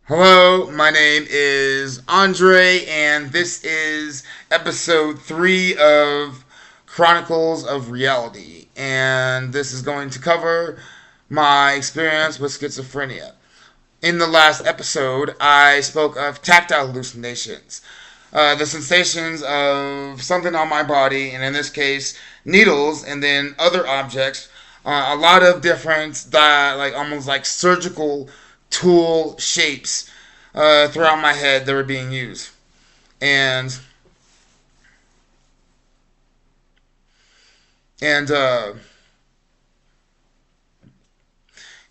Hello, my name is Andre, and this is episode 3 of Chronicles of Reality. And this is going to cover my experience with schizophrenia. In the last episode, I spoke of tactile hallucinations, the sensations of something on my body, and in this case, needles, and then other objects. A lot of different, like almost like surgical tool shapes throughout my head that were being used, and and uh,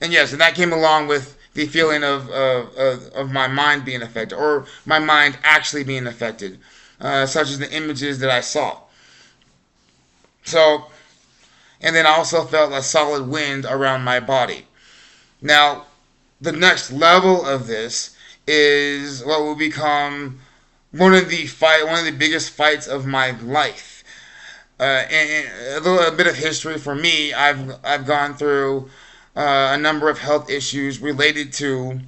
and yes, and that came along with the feeling of my mind being affected, or my mind actually being affected, such as the images that I saw. So, and then I also felt a solid wind around my body. Now, the next level of this is what will become one of the biggest fights of my life. And a bit of history for me. I've gone through a number of health issues related to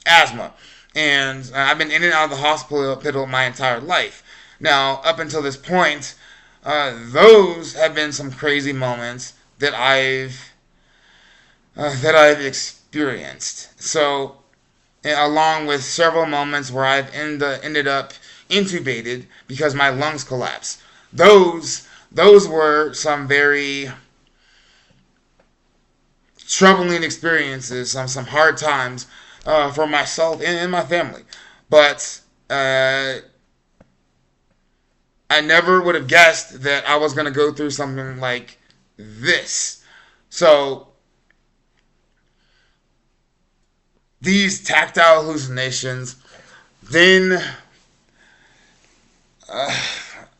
asthma, and I've been in and out of the hospital my entire life. Now, up until this point, those have been some crazy moments that I've experienced. So, along with several moments where I've ended up intubated because my lungs collapsed. Those were some very troubling experiences, some hard times for myself and my family. But I never would have guessed that I was going to go through something like this. So these tactile hallucinations then uh,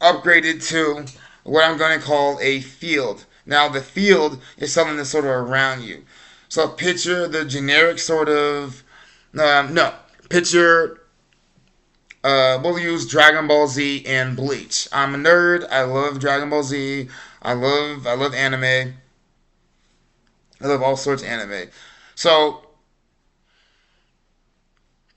upgraded to what I'm going to call a field. Now, the field is something that's sort of around you. So picture the generic sort of no, picture we'll use Dragon Ball Z and Bleach. I'm a nerd. I love Dragon Ball Z. I love anime. I love all sorts of anime. So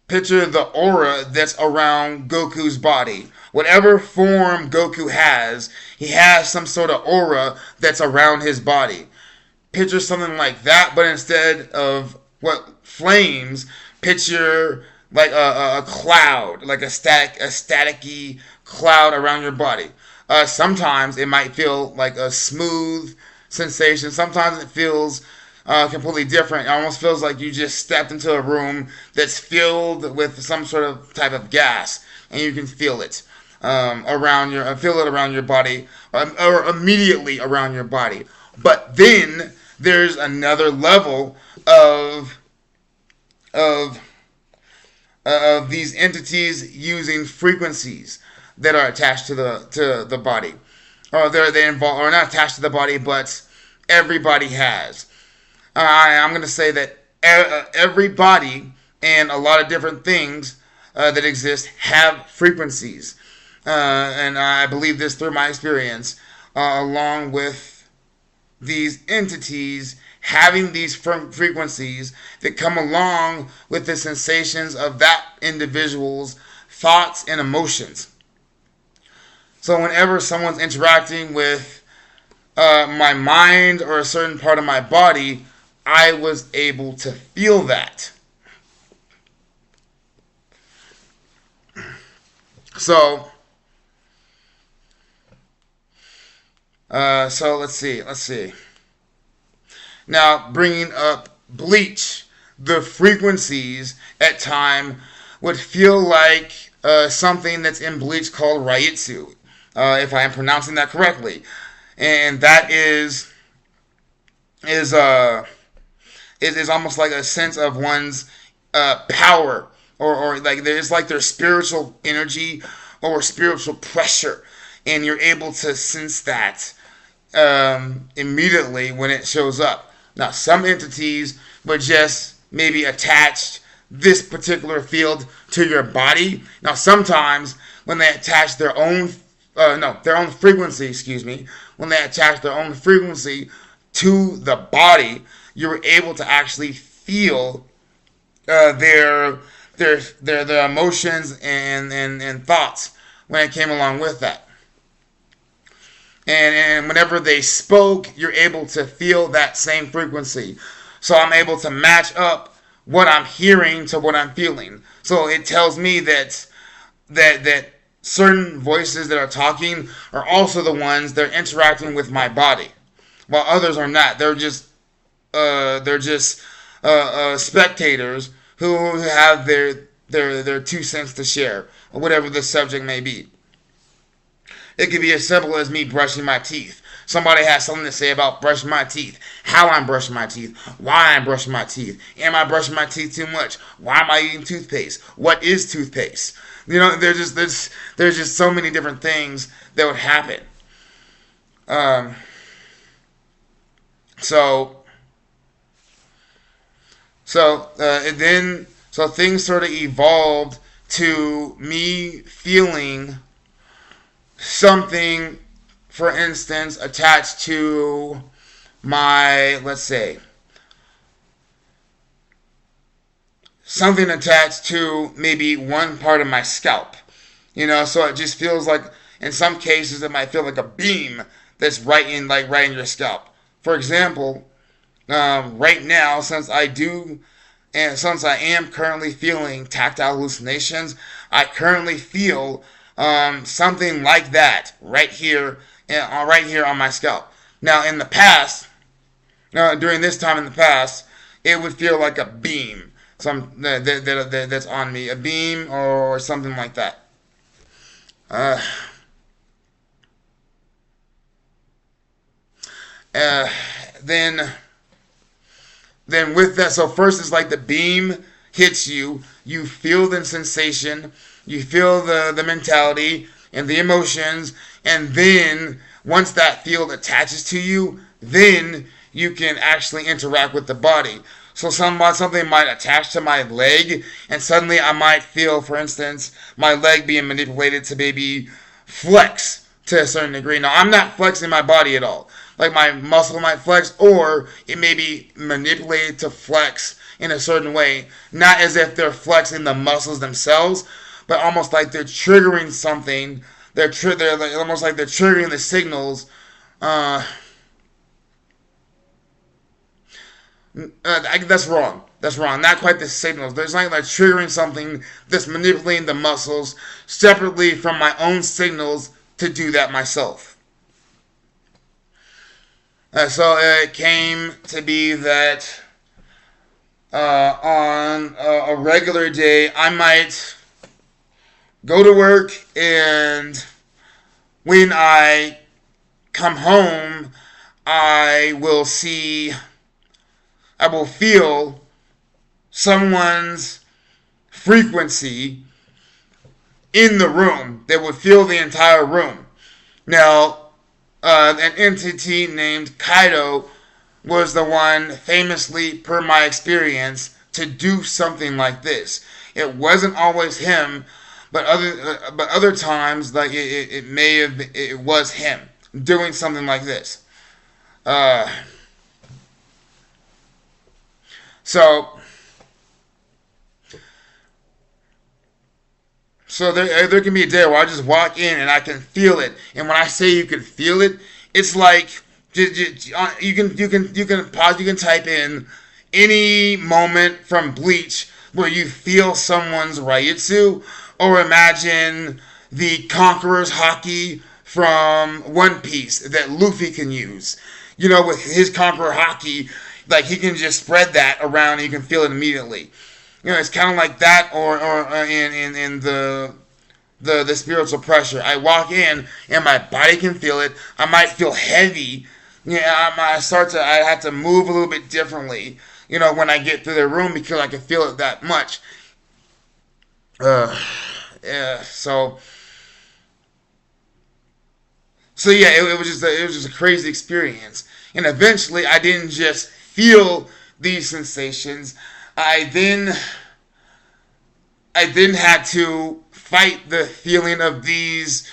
picture the aura that's around Goku's body. Whatever form Goku has, he has some sort of aura that's around his body. Picture something like that, but instead of what flames, picture like a cloud, like a staticky cloud around your body. Sometimes it might feel like a smooth sensation. Sometimes it feels completely different. It almost feels like you just stepped into a room that's filled with some sort of type of gas, and you can feel it around your body, or immediately around your body. But then there's another level of of these entities using frequencies that are attached to the body, or they involve, or not attached to the body, but everybody has. I'm going to say that everybody and a lot of different things that exist have frequencies, and I believe this through my experience, along with these entities having these frequencies that come along with the sensations of that individual's thoughts and emotions. So whenever someone's interacting with my mind or a certain part of my body, I was able to feel that. So, so let's see. Now, bringing up Bleach, the frequencies at time would feel like something that's in Bleach called Ryitsu, if I am pronouncing that correctly, and that is uh is almost like a sense of one's power, or like there's like their spiritual energy or spiritual pressure, and you're able to sense that immediately when it shows up. Now, some entities would just maybe attach this particular field to your body. Now, sometimes when they attach their own, their own frequency, excuse me, when they attach their own frequency to the body, you're able to actually feel their their emotions and thoughts when it came along with that. And whenever they spoke, you're able to feel that same frequency. So I'm able to match up what I'm hearing to what I'm feeling. So it tells me that certain voices that are talking are also the ones that are interacting with my body, while others are not. They're just spectators who have their 2 cents to share, or whatever the subject may be. It could be as simple as me brushing my teeth. Somebody has something to say about brushing my teeth, how I'm brushing my teeth, why I'm brushing my teeth. Am I brushing my teeth too much? Why am I eating toothpaste? What is toothpaste? There's just so many different things that would happen. Um, so so things sort of evolved to me feeling something, for instance, attached to my, let's say, something attached to maybe one part of my scalp. So it just feels like, in some cases, it might feel like a beam that's right in your scalp. For example, right now, since I am currently feeling tactile hallucinations, I currently feel something like that right here on my scalp. Now, in the past, during this time in the past, it would feel like a beam, that's on me, a beam or something like that. Uh, uh, then then with that, so first it's like the beam hits you, you feel the sensation, you feel the mentality and the emotions, and then once that field attaches to you, then you can actually interact with the body. So something might attach to my leg, and suddenly I might feel, for instance, my leg being manipulated to maybe flex to a certain degree. Now, I'm not flexing my body at all. Like my muscle might flex, or it may be manipulated to flex in a certain way. Not as if they're flexing the muscles themselves, but almost like they're triggering something. They're almost like they're triggering the signals. Uh, that's wrong. That's wrong. Not quite the signals. There's like triggering something that's manipulating the muscles separately from my own signals to do that myself. So it came to be that on a regular day, I might go to work, and when I come home, I will feel someone's frequency in the room that would fill the entire room. Now, an entity named Kaido was the one, famously, per my experience, to do something like this. It wasn't always him, but other times, like it was him doing something like this. Uh, so So there can be a day where I just walk in and I can feel it. And when I say you can feel it, it's like you can pause. You can type in any moment from Bleach where you feel someone's Ryutsu, or imagine the Conqueror's Haki from One Piece that Luffy can use. With his Conqueror Haki, like he can just spread that around and you can feel it immediately. It's kind of like that, or in the spiritual pressure. I walk in and my body can feel it. I might feel heavy. I have to move a little bit differently. When I get through the room, because I can feel it that much. Yeah. So yeah, it was just a crazy experience. And eventually, I didn't just feel these sensations. I then had to fight the feeling of these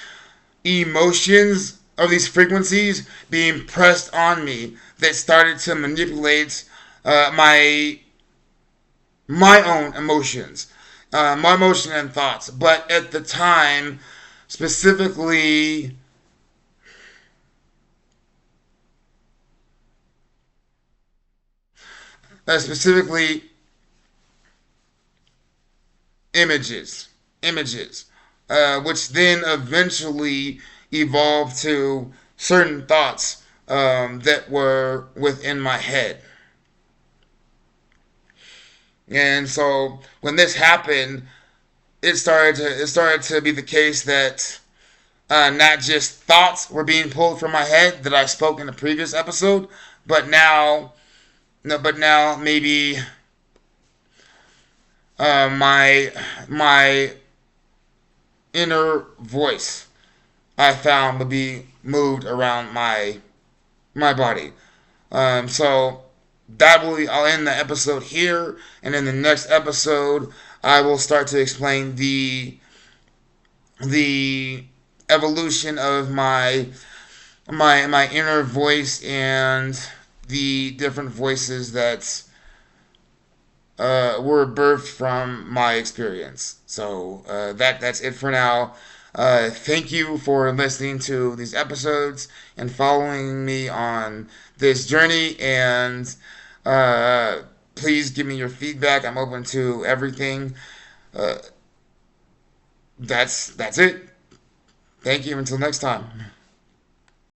emotions, of these frequencies being pressed on me that started to manipulate my own emotions. my emotion and thoughts. But at the time, specifically, specifically images, which then eventually evolved to certain thoughts that were within my head. And so when this happened, it started to be the case that not just thoughts were being pulled from my head that I spoke in the previous episode, but now, no, but now maybe my inner voice I found would be moved around my body. So I'll end the episode here, and in the next episode I will start to explain the evolution of my inner voice and the different voices that were birthed from my experience. So that's it for now. Thank you for listening to these episodes and following me on this journey. And please give me your feedback. I'm open to everything. Uh, that's it. Thank you. Until next time.